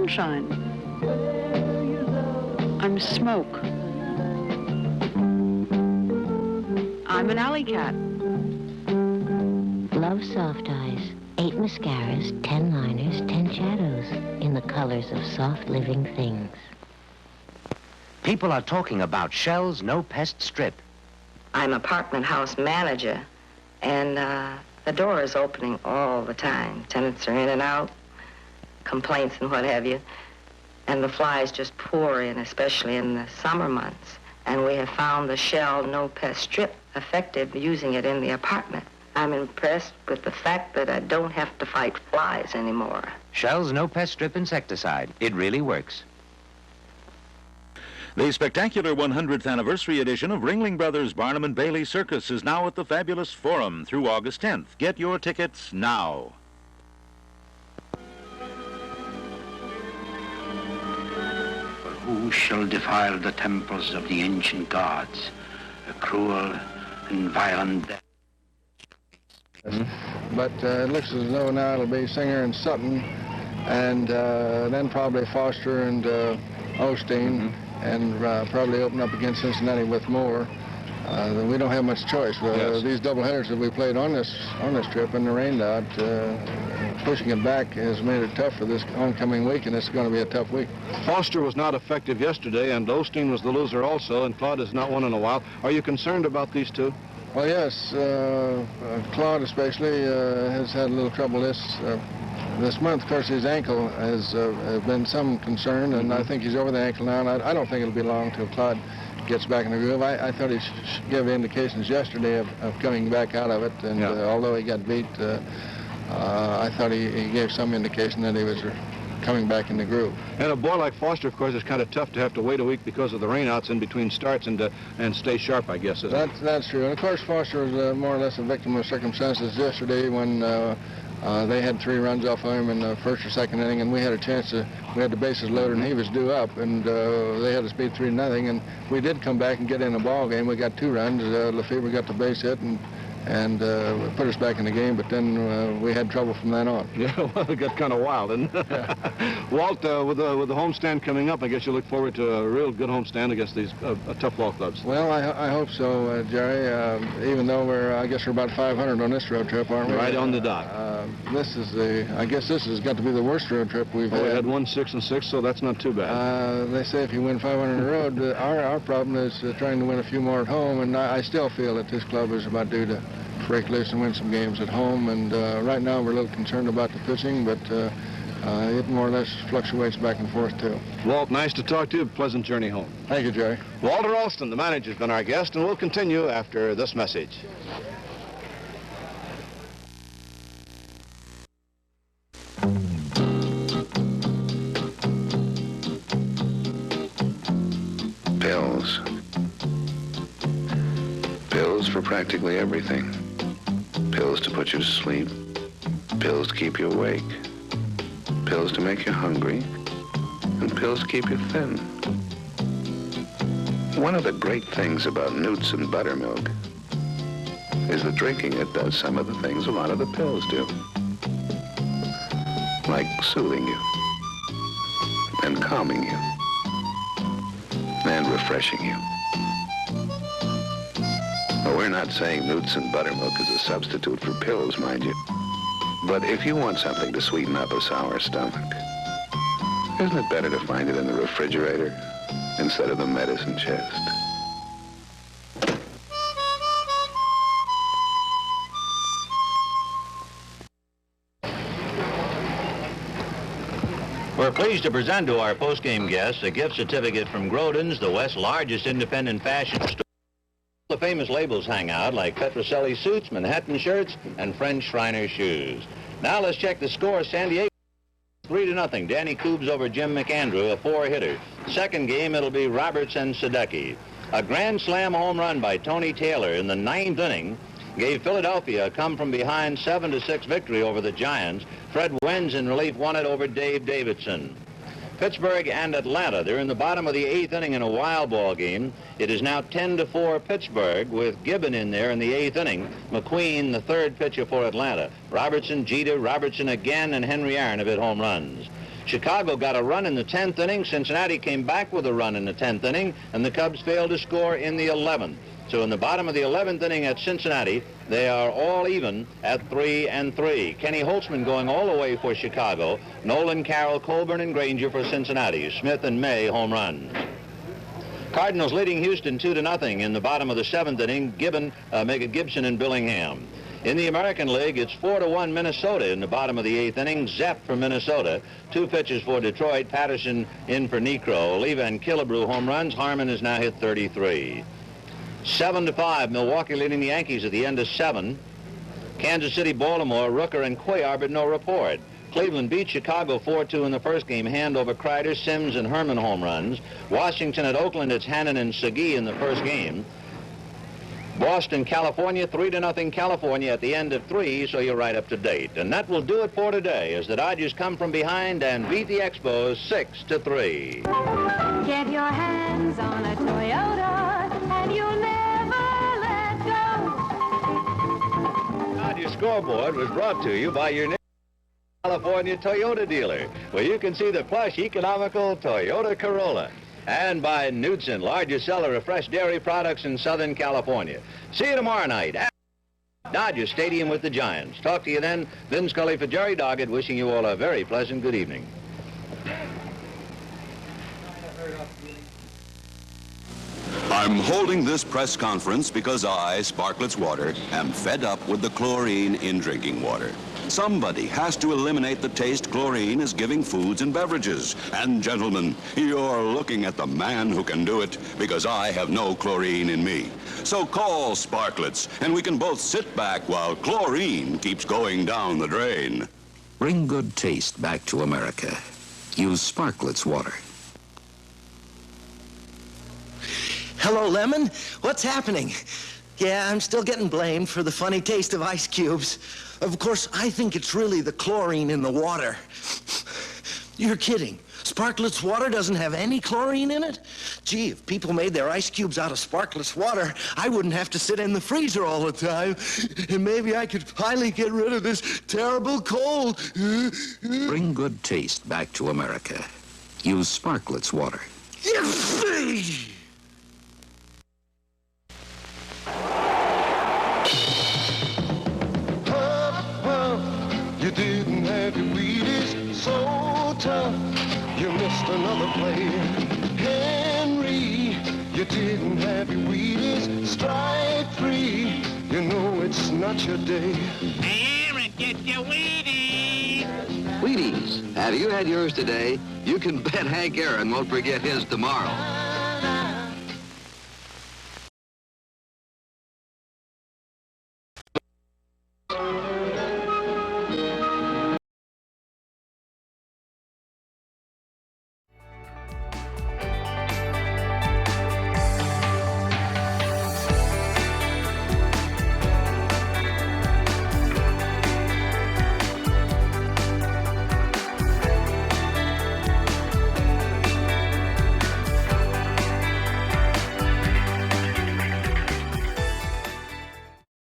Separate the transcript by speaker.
Speaker 1: sunshine. I'm smoke. I'm an alley cat.
Speaker 2: Love Soft Eyes. 8 mascaras, 10 liners, 10 shadows in the colors of soft living things.
Speaker 3: People are talking about Shell's No Pest Strip.
Speaker 4: I'm apartment house manager, and the door is opening all the time. Tenants are in and out, complaints and what have you, and the flies just pour in, especially in the summer months. And we have found the Shell No Pest Strip effective using it in the apartment. I'm impressed with the fact that I don't have to fight flies anymore.
Speaker 3: Shell's No Pest Strip insecticide. It really works.
Speaker 5: The spectacular 100th anniversary edition of Ringling Brothers Barnum and Bailey Circus is now at the Fabulous Forum through August 10th. Get your tickets now.
Speaker 6: For who shall defile the temples of the ancient gods? A cruel and violent death.
Speaker 7: But it looks as though now it'll be Singer and Sutton, and then probably Foster and Osteen, and probably open up against Cincinnati with Moore. We don't have much choice. These doubleheaders that we played on this trip and the rained out, pushing it back has made it tough for this oncoming week, and it's going to be a tough week.
Speaker 8: Foster was not effective yesterday, and Osteen was the loser also, and Claude has not won in a while. Are you concerned about these two?
Speaker 7: Well, yes. Claude especially has had a little trouble this month. Of course, his ankle has been some concern, and I think he's over the ankle now, and I don't think it'll be long till Claude gets back in the groove. I thought he gave indications yesterday of coming back out of it, and although he got beat, I thought he gave some indication that he was coming back in the groove.
Speaker 8: And a boy like Foster, of course, it's kind of tough to have to wait a week because of the rainouts in between starts and stay sharp, I guess, isn't it?
Speaker 7: That's true. And of course, Foster was more or less a victim of circumstances yesterday when they had 3 runs off of him in the first or second inning, and we had a chance to. We had the bases loaded, and he was due up, and they had us beat 3-0, and we did come back and get in a ball game. We got 2 runs. Lefebvre got the base hit and put us back in the game, but then we had trouble from then on.
Speaker 8: Yeah, well, it got kind of wild, didn't it? Yeah. Walt, with the homestand coming up, I guess you look forward to a real good homestand against these tough ball clubs.
Speaker 7: Well, I hope so, Jerry. Even though I guess we're about 500 on this road trip, aren't we?
Speaker 8: Right on the dot.
Speaker 7: I guess this has got to be the worst road trip we've had.
Speaker 8: We had 1 6-6, so that's not too bad.
Speaker 7: They say if you win 500 on the road, our problem is trying to win a few more at home, and I still feel that this club is about due to break loose and win some games at home, and right now we're a little concerned about the pitching, but it more or less fluctuates back and forth too.
Speaker 8: Walt, nice to talk to you. Pleasant journey home.
Speaker 7: Thank you, Jerry.
Speaker 8: Walter Alston, the manager's been our guest, and we'll continue after this message.
Speaker 9: Pills. Pills for practically everything. Pills to put you to sleep. Pills to keep you awake. Pills to make you hungry. And pills to keep you thin. One of the great things about Newts and buttermilk is that drinking it does some of the things a lot of the pills do. Like soothing you. And calming you. And refreshing you. Well, we're not saying Newts and buttermilk is a substitute for pills, mind you. But if you want something to sweeten up a sour stomach, isn't it better to find it in the refrigerator instead of the medicine chest?
Speaker 10: We're pleased to present to our post-game guests a gift certificate from Grodin's, the West's largest independent fashion store. The famous labels hang out like Petrocelli suits, Manhattan shirts, and French Shriner shoes. Now let's check the score. San Diego 3-0. Danny Coobs over Jim McAndrew, a 4-hitter. Second game, it'll be Roberts and Sadecki. A grand slam home run by Tony Taylor in the 9th inning gave Philadelphia a come-from-behind 7-6 victory over the Giants. Fred Wenz in relief won it over Dave Davidson. Pittsburgh and Atlanta, they're in the bottom of the 8th inning in a wild ball game. It is now 10-4 Pittsburgh with Gibbon in there in the 8th inning. McQueen, the 3rd pitcher for Atlanta. Robertson, Jeter, Robertson again, and Henry Aaron have hit home runs. Chicago got a run in the 10th inning. Cincinnati came back with a run in the 10th inning, and the Cubs failed to score in the 11th. So in the bottom of the 11th inning at Cincinnati, they are all even at 3-3. Kenny Holtzman going all the way for Chicago. Nolan, Carroll, Colburn, and Granger for Cincinnati. Smith and May home runs. Cardinals leading Houston 2-0 in the bottom of the 7th inning. Gibson and Billingham. In the American League, it's 4-1 Minnesota in the bottom of the 8th inning. Zepp for Minnesota. 2 pitches for Detroit. Patterson in for Necro. Oliva and Killebrew home runs. Harmon has now hit 33. 7-5, Milwaukee leading the Yankees at the end of 7. Kansas City, Baltimore, Rooker and Cuellar, but no report. Cleveland beat Chicago 4-2 in the first game. Hand over Kreider, Sims, and Herman home runs. Washington at Oakland, it's Hannon and Segui in the first game. Boston, California, 3-0 California at the end of 3, so you're right up to date. And that will do it for today as the Dodgers come from behind and beat the Expos 6-3.
Speaker 11: Get your hands on a Toyota and you'll never let go.
Speaker 10: Dodgers Scoreboard was brought to you by your California Toyota dealer, where you can see the plush, economical Toyota Corolla. And by Knudsen, largest seller of fresh dairy products in Southern California. See you tomorrow night at Dodger Stadium with the Giants. Talk to you then. Vin Scully for Jerry Doggett, wishing you all a very pleasant good evening.
Speaker 12: I'm holding this press conference because I, Sparkletts Water, am fed up with the chlorine in drinking water. Somebody has to eliminate the taste chlorine is giving foods and beverages. And gentlemen, you're looking at the man who can do it, because I have no chlorine in me. So call Sparkletts, and we can both sit back while chlorine keeps going down the drain.
Speaker 13: Bring good taste back to America. Use Sparkletts Water.
Speaker 14: Hello, Lemon. What's happening? Yeah, I'm still getting blamed for the funny taste of ice cubes. Of course, I think it's really the chlorine in the water. You're kidding. Sparkletts water doesn't have any chlorine in it? Gee, if people made their ice cubes out of Sparkletts water, I wouldn't have to sit in the freezer all the time. And maybe I could finally get rid of this terrible cold.
Speaker 13: Bring good taste back to America. Use Sparkletts Water.
Speaker 15: You didn't have your Wheaties, so tough, you missed another play. Henry, you didn't have your Wheaties, strike three, you know it's not your day.
Speaker 16: Hey, Aaron, get your Wheaties!
Speaker 17: Wheaties, have you had yours today? You can bet Hank Aaron won't forget his tomorrow.